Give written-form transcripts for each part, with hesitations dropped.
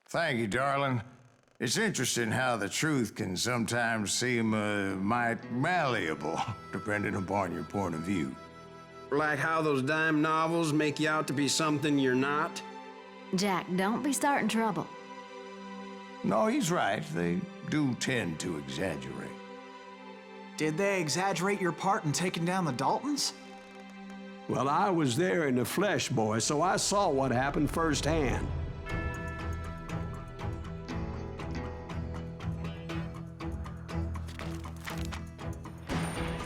Thank you, darling. It's interesting how the truth can sometimes seem mite malleable, depending upon your point of view. Like how those dime novels make you out to be something you're not? Jack, don't be starting trouble. No, he's right. They do tend to exaggerate. Did they exaggerate your part in taking down the Daltons? Well, I was there in the flesh, boy, so I saw what happened firsthand.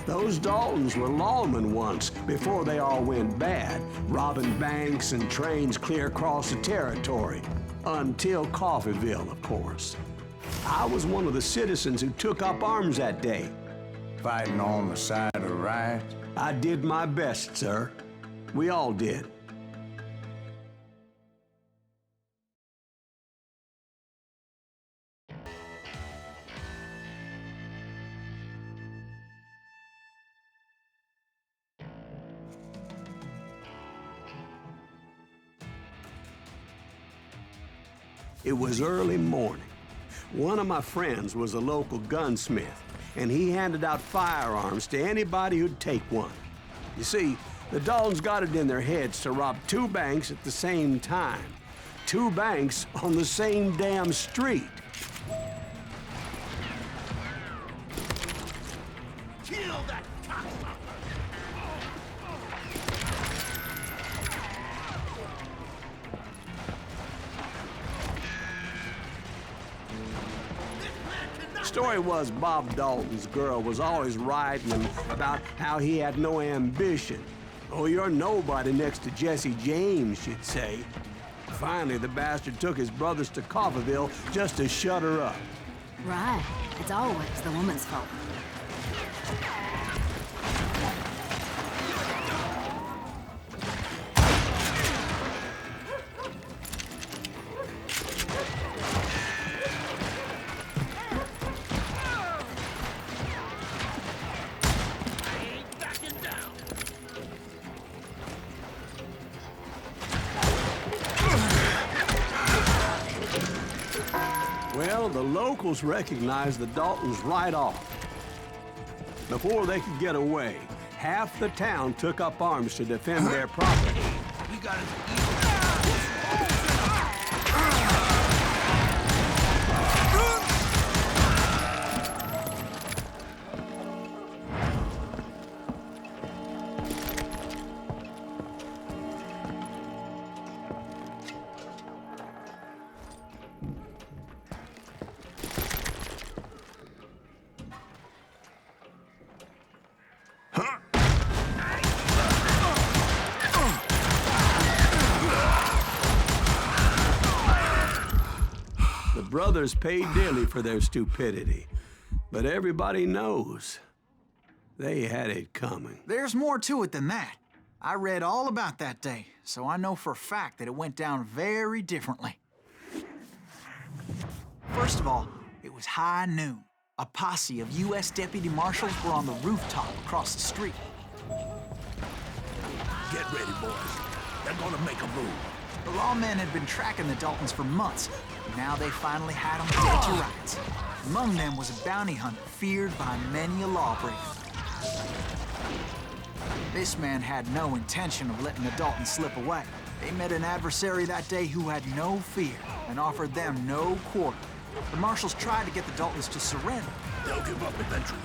Those Daltons were lawmen once, before they all went bad, robbing banks and trains clear across the territory. Until Coffeeville, of course. I was one of the citizens who took up arms that day. Fighting on the side of right? I did my best, sir. We all did. It was early morning. One of my friends was a local gunsmith, and he handed out firearms to anybody who'd take one. You see, the Daltons got it in their heads to rob 2 banks at the same time. 2 banks on the same damn street. Kill that cocksucker! Story was Bob Dalton's girl was always writing him about how he had no ambition. Oh, you're nobody next to Jesse James, she'd say. Finally, the bastard took his brothers to Coffeeville just to shut her up. Right. It's always the woman's fault. Well, the locals recognized the Daltons right off. Before they could get away, half the town took up arms to defend their property. We got it. The brothers paid dearly for their stupidity, but everybody knows they had it coming. There's more to it than that. I read all about that day, so I know for a fact that it went down very differently. First of all, it was high noon. A posse of U.S. deputy marshals were on the rooftop across the street. Get ready, boys. They're gonna make a move. The lawmen had been tracking the Daltons for months. Now they finally had them dead to rights. Among them was a bounty hunter feared by many a lawbreaker. This man had no intention of letting the Daltons slip away. They met an adversary that day who had no fear and offered them no quarter. The marshals tried to get the Daltons to surrender. They'll give up eventually.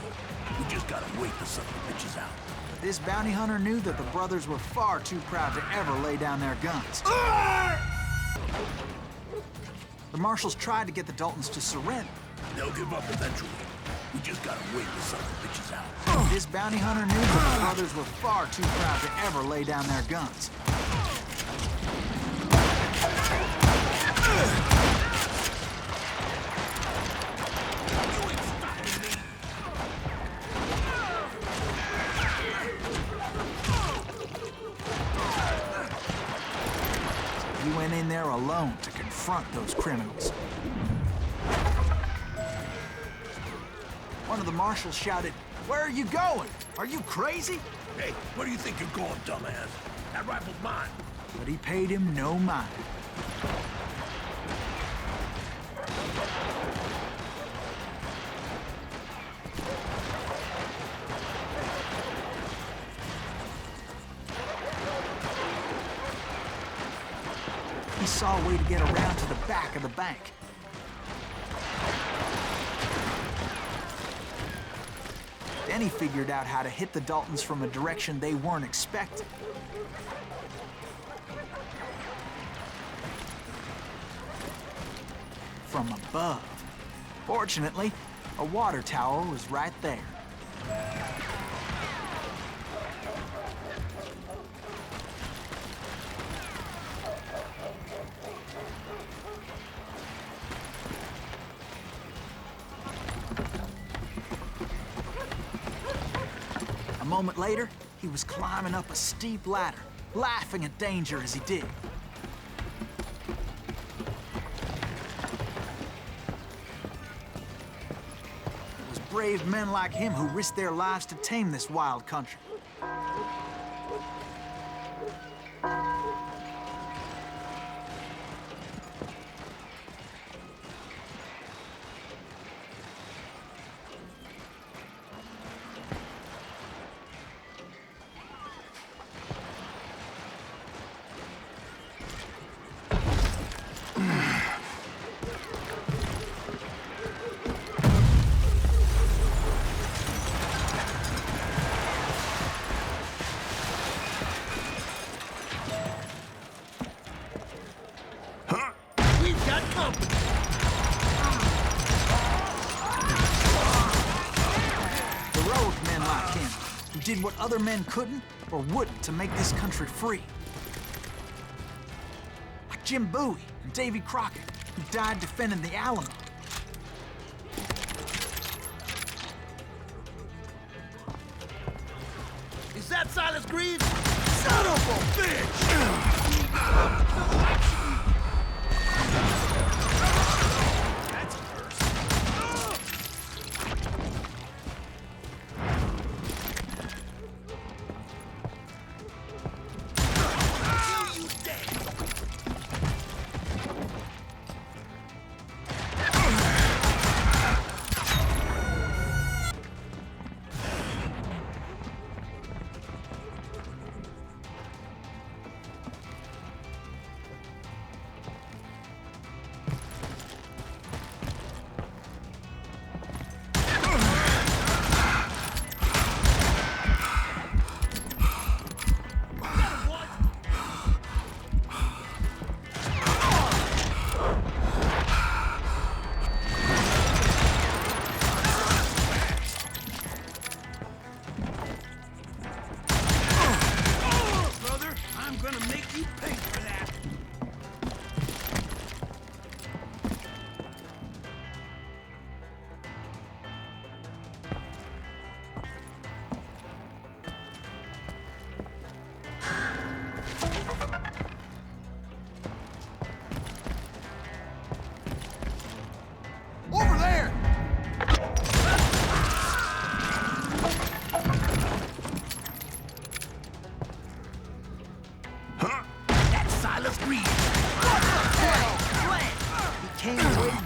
We just gotta wait till some of the bitches out. This bounty hunter knew that the brothers were far too proud to ever lay down their guns. The marshals tried to get the Daltons to surrender. They'll give up eventually. We just gotta wait till some of the bitches out. This bounty hunter knew that the brothers were far too proud to ever lay down their guns. He went in there alone to confront those criminals. One of the marshals shouted, "Where are you going? Are you crazy?" Hey, where do you think you're going, dumbass? That rifle's mine. But he paid him no mind. he saw a way to get around to the back of the bank. Then he figured out how to hit the Daltons from a direction they weren't expecting. From above. Fortunately, a water tower was right there. A moment later, he was climbing up a steep ladder, laughing at danger as he did. It was brave men like him who risked their lives to tame this wild country. Did what other men couldn't or wouldn't to make this country free. Like Jim Bowie and Davy Crockett, who died defending the Alamo. Is that Silas Greaves? Son of a bitch! That's a curse.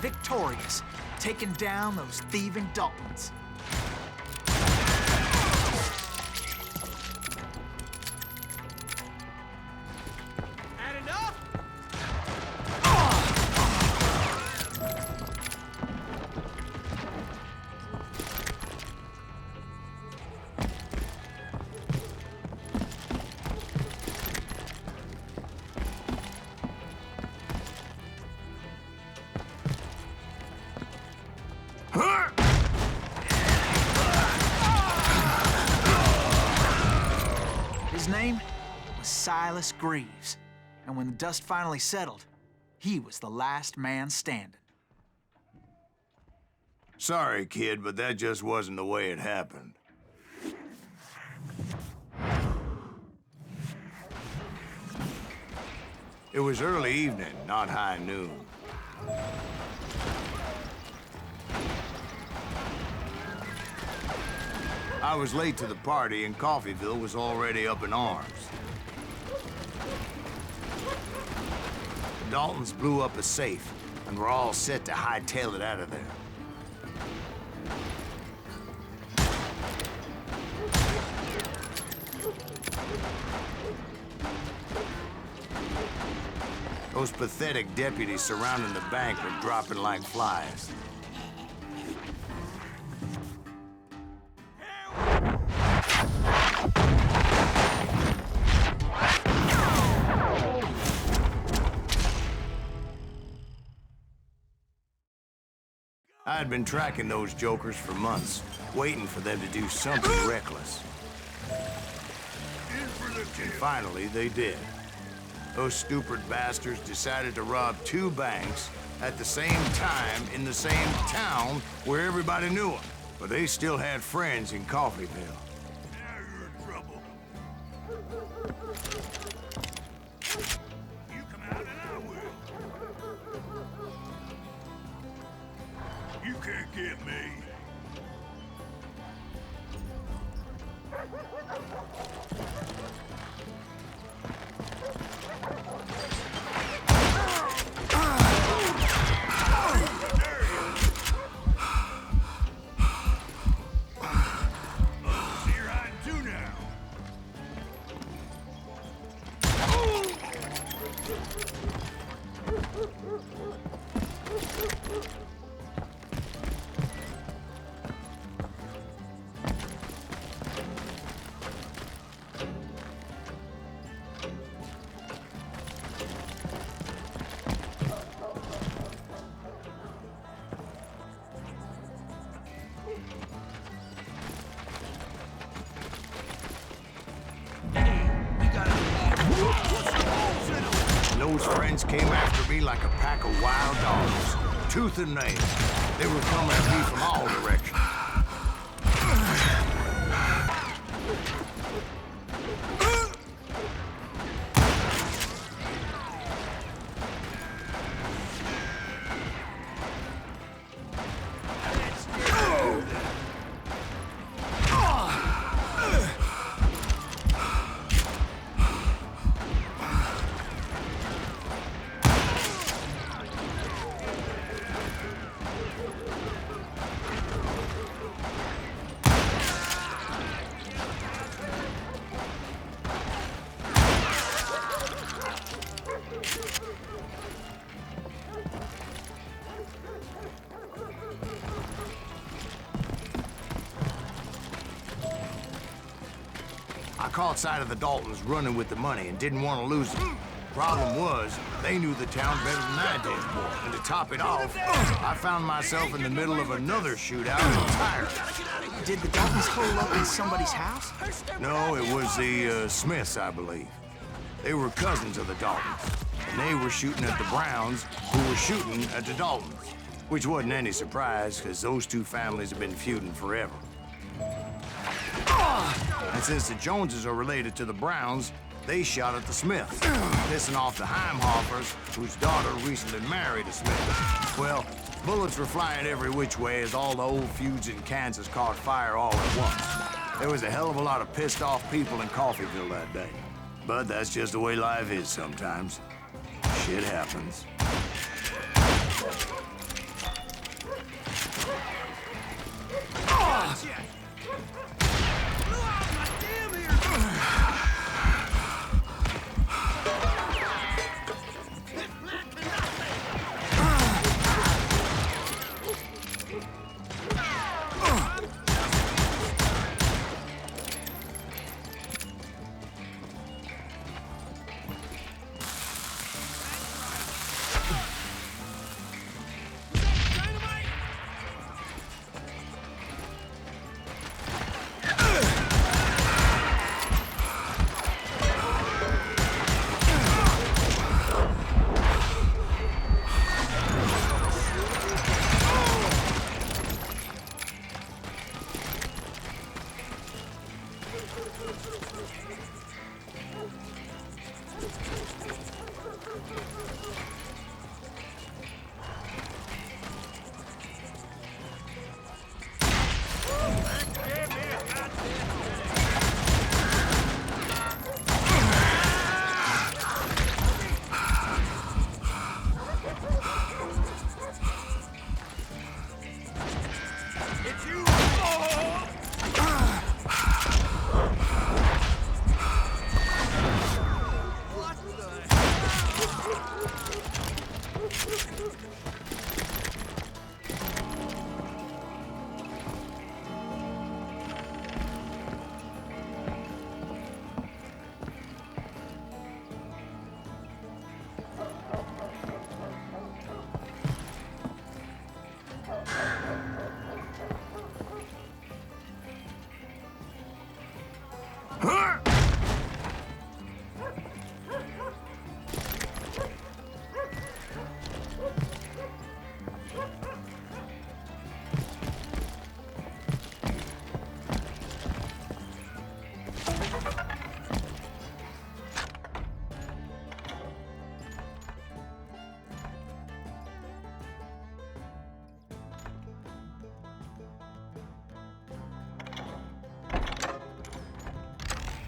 Victorious, taking down those thieving Daltons. Had enough? His name was Silas Greaves, and when the dust finally settled, he was the last man standing. Sorry, kid, but that just wasn't the way it happened. It was early evening, not high noon. I was late to the party, and Coffeyville was already up in arms. The Daltons blew up a safe, and were all set to hightail it out of there. Those pathetic deputies surrounding the bank were dropping like flies. I had been tracking those jokers for months, waiting for them to do something reckless. And finally, they did. Those stupid bastards decided to rob 2 banks at the same time in the same town where everybody knew them. But they still had friends in Coffeyville. Now you're in trouble. You come out and I will. You can't get me. Those friends came after me like a pack of wild dogs, tooth and nail. They were coming at me from all directions. I caught sight of the Daltons running with the money and didn't want to lose it. Problem was, they knew the town better than I did. And to top it off, I found myself in the middle of another shootout entirely. Did the Daltons hole up in somebody's house? No, it was the Smiths, I believe. They were cousins of the Daltons. And they were shooting at the Browns, who were shooting at the Daltons. Which wasn't any surprise, because those 2 families have been feuding forever. And since the Joneses are related to the Browns, they shot at the Smiths, pissing off the Heimhoffers, whose daughter recently married a Smith. Well, bullets were flying every which way as all the old feuds in Kansas caught fire all at once. There was a hell of a lot of pissed off people in Coffeyville that day. But that's just the way life is sometimes. Shit happens.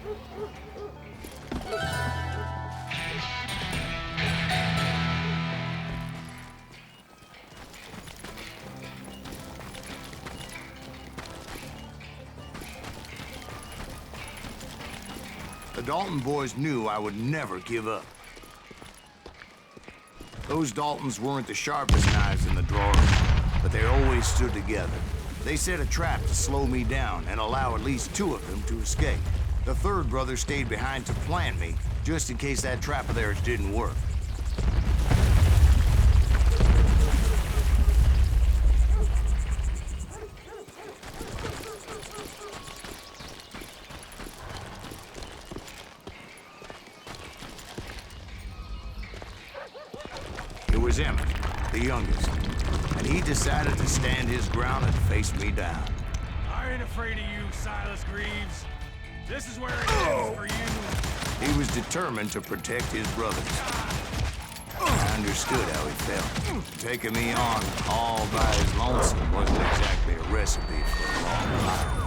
The Dalton boys knew I would never give up. Those Daltons weren't the sharpest knives in the drawer, but they always stood together. They set a trap to slow me down and allow at least 2 of them to escape. The third brother stayed behind to plant me, just in case that trap of theirs didn't work. It was Emmett, the youngest, and he decided to stand his ground and face me down. I ain't afraid of you, Silas Greaves. This is where it ends for you. He was determined to protect his brothers. I understood how he felt. Taking me on all by his lonesome wasn't exactly a recipe for a long life.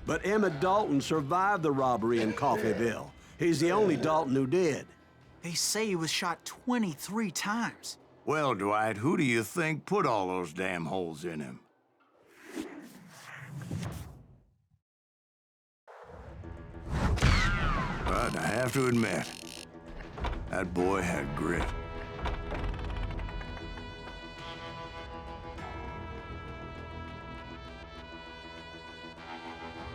But Emmett Dalton survived the robbery in Coffeyville. He's the only Dalton who did. They say he was shot 23 times. Well, Dwight, who do you think put all those damn holes in him? But I have to admit, that boy had grit.